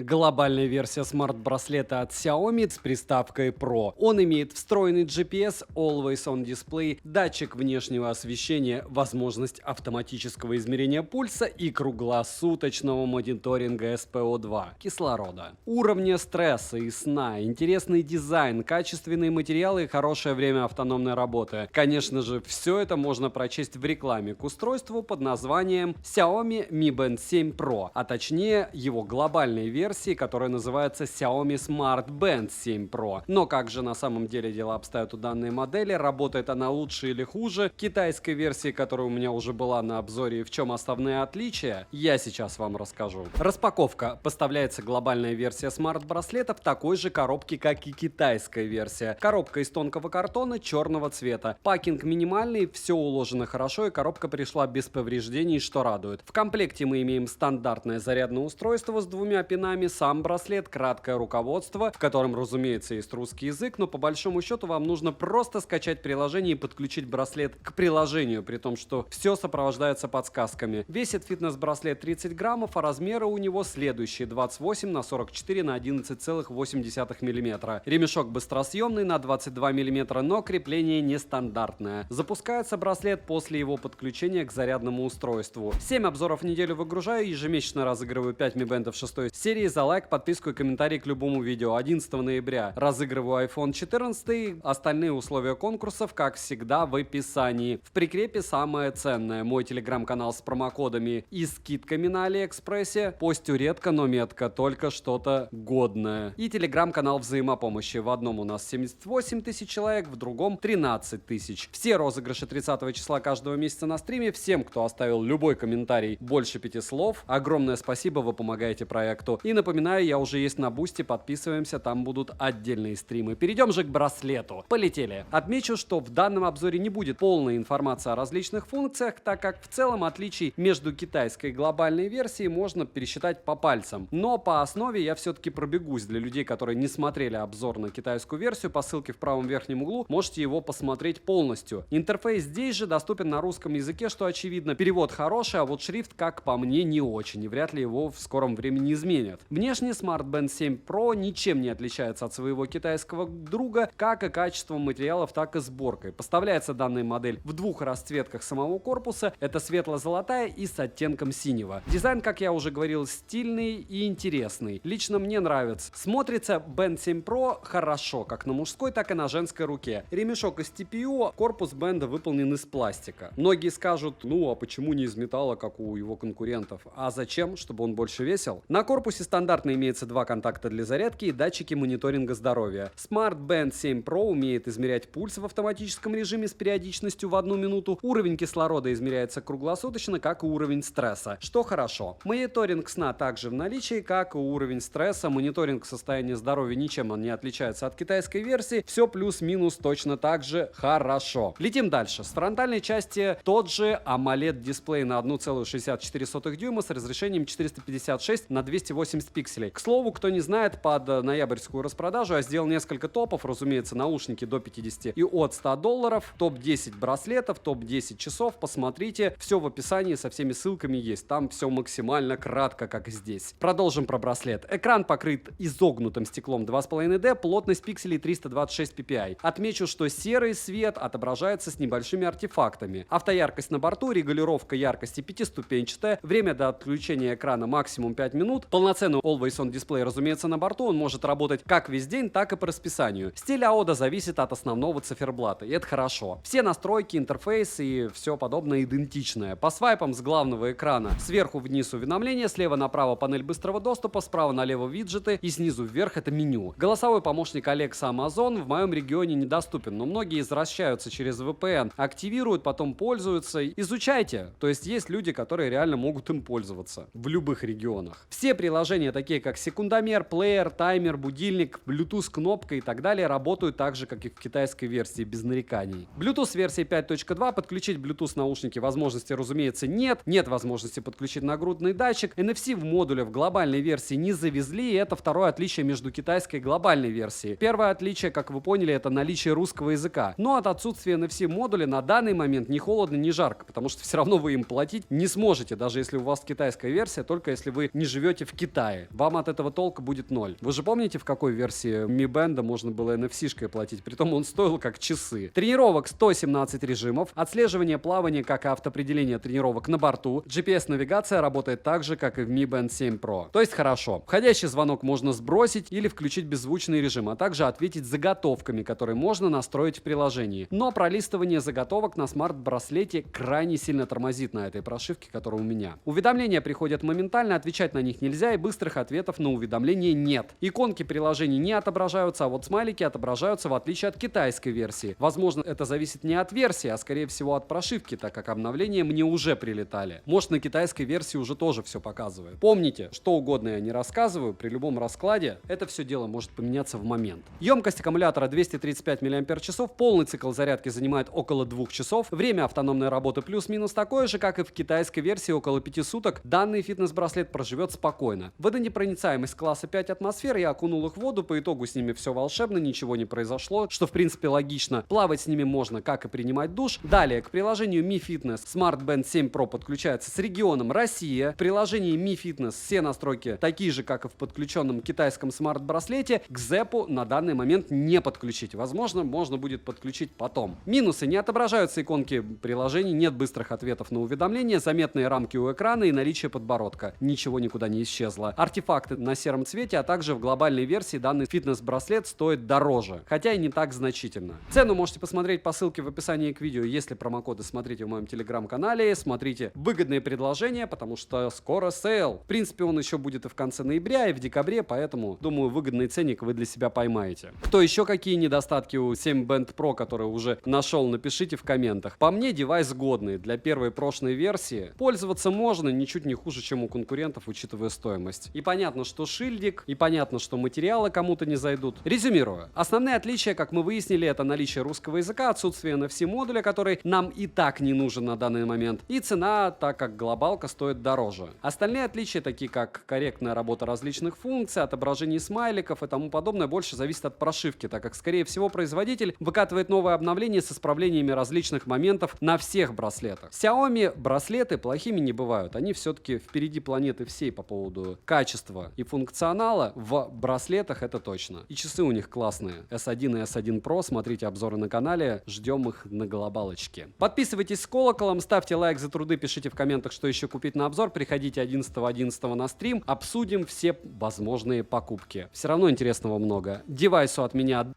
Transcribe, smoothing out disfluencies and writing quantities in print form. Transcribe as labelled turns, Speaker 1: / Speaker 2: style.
Speaker 1: Глобальная версия смарт-браслета от Xiaomi с приставкой Pro. Он имеет встроенный GPS, Always On Display, датчик внешнего освещения, возможность автоматического измерения пульса и круглосуточного мониторинга SPO2 кислорода. Уровня стресса и сна, интересный дизайн, качественные материалы и хорошее время автономной работы. Конечно же, все это можно прочесть в рекламе к устройству под названием Xiaomi Mi Band 7 Pro, а точнее его глобальной версии, которая называется Xiaomi Smart Band 7 Pro. Но как же на самом деле дела обстоят у данной модели? Работает она лучше или хуже китайской версии, которая у меня уже была на обзоре, и в чем основные отличия? Я сейчас вам расскажу. Распаковка. Поставляется глобальная версия смарт-браслета в такой же коробке, как и китайская версия. Коробка из тонкого картона черного цвета. Пакинг минимальный, все уложено хорошо, и коробка пришла без повреждений, что радует. В комплекте мы имеем стандартное зарядное устройство с двумя пинами, сам браслет, краткое руководство, в котором, разумеется, есть русский язык, но по большому счету вам нужно просто скачать приложение и подключить браслет к приложению, при том, что все сопровождается подсказками. Весит фитнес-браслет 30 граммов, а размеры у него следующие: 28 на 44 на 11,8 мм. Ремешок быстросъемный на 22 мм, но крепление нестандартное. Запускается браслет после его подключения к зарядному устройству. 7 обзоров в неделю выгружаю, ежемесячно разыгрываю 5 Mi Band 6 серии за лайк, подписку и комментарий к любому видео. 11 ноября разыгрываю iPhone 14, остальные условия конкурсов, как всегда, в описании. В прикрепе самое ценное: мой телеграм-канал с промокодами и скидками на Алиэкспрессе. Постю редко, но метко, только что-то годное. И телеграм-канал взаимопомощи. В одном у нас 78 тысяч человек, в другом 13 тысяч. Все розыгрыши 30 числа каждого месяца на стриме. Всем, кто оставил любой комментарий больше 5 слов, огромное спасибо, вы помогаете проекту. И напоминаю, я уже есть на Бусти, подписываемся, там будут отдельные стримы. Перейдем же к браслету. Полетели. Отмечу, что в данном обзоре не будет полной информации о различных функциях, так как в целом отличий между китайской и глобальной версией можно пересчитать по пальцам. Но по основе я все-таки пробегусь для людей, которые не смотрели обзор на китайскую версию. По ссылке в правом верхнем углу можете его посмотреть полностью. Интерфейс здесь же доступен на русском языке, что очевидно. Перевод хороший, а вот шрифт, как по мне, не очень. И вряд ли его в скором времени изменят. Внешне Smart Band 7 Pro ничем не отличается от своего китайского друга, как и качеством материалов, так и сборкой. Поставляется данная модель в двух расцветках самого корпуса. Это светло-золотая и с оттенком синего. Дизайн, как я уже говорил, стильный и интересный. Лично мне нравится. Смотрится Band 7 Pro хорошо, как на мужской, так и на женской руке. Ремешок из TPU, корпус бенда выполнен из пластика. Многие скажут: ну а почему не из металла, как у его конкурентов? А зачем? Чтобы он больше весил? На корпусе стандартно имеется два контакта для зарядки и датчики мониторинга здоровья. Smart Band 7 Pro умеет измерять пульс в автоматическом режиме с периодичностью в 1 минуту. Уровень кислорода измеряется круглосуточно, как и уровень стресса, что хорошо. Мониторинг сна также в наличии, как и уровень стресса. Мониторинг состояния здоровья ничем он не отличается от китайской версии. Все плюс-минус точно так же хорошо. Летим дальше. С фронтальной части тот же AMOLED дисплей на 1,64 дюйма с разрешением 456 на 280 пикселей. К слову, кто не знает, под ноябрьскую распродажу я сделал несколько топов, разумеется, наушники до 50 и от $100, топ-10 браслетов, топ-10 часов, посмотрите, все в описании со всеми ссылками есть, там все максимально кратко, как и здесь. Продолжим про браслет. Экран покрыт изогнутым стеклом 2,5D, плотность пикселей 326 ppi. Отмечу, что серый свет отображается с небольшими артефактами. Автояркость на борту, регулировка яркости 5-ступенчатая, время до отключения экрана максимум 5 минут, полноценный Always On Display, разумеется, на борту, он может работать как весь день, так и по расписанию. Стиль AODA зависит от основного циферблата, и это хорошо. Все настройки, интерфейс и все подобное идентичное. По свайпам с главного экрана сверху вниз уведомления, слева направо панель быстрого доступа, справа налево виджеты и снизу вверх это меню. Голосовой помощник Alexa Amazon в моем регионе недоступен, но многие извращаются через VPN, активируют, потом пользуются. Изучайте, то есть есть люди, которые реально могут им пользоваться в любых регионах. Все приложения, такие как секундомер, плеер, таймер, будильник, Bluetooth кнопка и так далее, работают так же, как и в китайской версии, без нареканий. Bluetooth версии 5.2, подключить Bluetooth наушники возможности, разумеется, нет. Нет возможности подключить нагрудный датчик. NFC в модуле в глобальной версии не завезли, и это второе отличие между китайской и глобальной версией. Первое отличие, как вы поняли, это наличие русского языка. Но от отсутствия NFC модуля на данный момент ни холодно, ни жарко, потому что все равно вы им платить не сможете, даже если у вас китайская версия, только если вы не живете в Китае. Китае. Вам от этого толка будет 0. Вы же помните, в какой версии Mi Band можно было NFC-шкой платить? Притом он стоил как часы. Тренировок 117 режимов, отслеживание плавания, как и автоопределение тренировок на борту. GPS-навигация работает так же, как и в Mi Band 7 Pro. То есть хорошо. Входящий звонок можно сбросить или включить беззвучный режим, а также ответить заготовками, которые можно настроить в приложении. Но пролистывание заготовок на смарт-браслете крайне сильно тормозит на этой прошивке, которая у меня. Уведомления приходят моментально, отвечать на них нельзя и быстрых ответов на уведомления нет. Иконки приложений не отображаются, а вот смайлики отображаются, в отличие от китайской версии. Возможно, это зависит не от версии, а скорее всего от прошивки, так как обновления мне уже прилетали. Может, на китайской версии уже тоже все показывает. Помните, что угодно я не рассказываю, при любом раскладе это все дело может поменяться в момент. Емкость аккумулятора 235 мАч, полный цикл зарядки занимает около 2 часов, время автономной работы плюс-минус такое же, как и в китайской версии, около 5 суток. Данный фитнес-браслет проживет спокойно. Водонепроницаемость класса 5 атмосфер, я окунул их в воду, по итогу с ними все волшебно, ничего не произошло, что в принципе логично. Плавать с ними можно, как и принимать душ. Далее, к приложению Mi Fitness Smart Band 7 Pro подключается с регионом Россия. В приложении Mi Fitness все настройки такие же, как и в подключенном китайском смарт-браслете. К ZEP на данный момент не подключить. Возможно, можно будет подключить потом. Минусы: не отображаются иконки приложений, нет быстрых ответов на уведомления, заметные рамки у экрана и наличие подбородка. Ничего никуда не исчезло. Артефакты на сером цвете, а также в глобальной версии данный фитнес-браслет стоит дороже, хотя и не так значительно. Цену можете посмотреть по ссылке в описании к видео. Если промокоды, смотрите в моем телеграм-канале, смотрите выгодные предложения, потому что скоро сейл. В принципе, он еще будет и в конце ноября, и в декабре, поэтому, думаю, выгодный ценник вы для себя поймаете. Кто еще какие недостатки у 7 Band Pro, которые уже нашел, напишите в комментах. По мне, девайс годный. Для первой прошлой версии пользоваться можно ничуть не хуже, чем у конкурентов, учитывая стоимость. И понятно, что шильдик, и понятно, что материалы кому-то не зайдут. Резюмирую. Основные отличия, как мы выяснили, это наличие русского языка, отсутствие NFC-модуля, который нам и так не нужен на данный момент, и цена, так как глобалка стоит дороже. Остальные отличия, такие как корректная работа различных функций, отображение смайликов и тому подобное, больше зависит от прошивки, так как, скорее всего, производитель выкатывает новое обновление с исправлениями различных моментов на всех браслетах. Xiaomi браслеты плохими не бывают, они все-таки впереди планеты всей по поводу качества и функционала в браслетах, это точно. И часы у них классные. S1 и S1 Pro, смотрите обзоры на канале, ждем их на глобалочке. Подписывайтесь с колоколом, ставьте лайк за труды, пишите в комментах, что еще купить на обзор, приходите 11.11 на стрим, обсудим все возможные покупки. Все равно интересного много. Девайсу от меня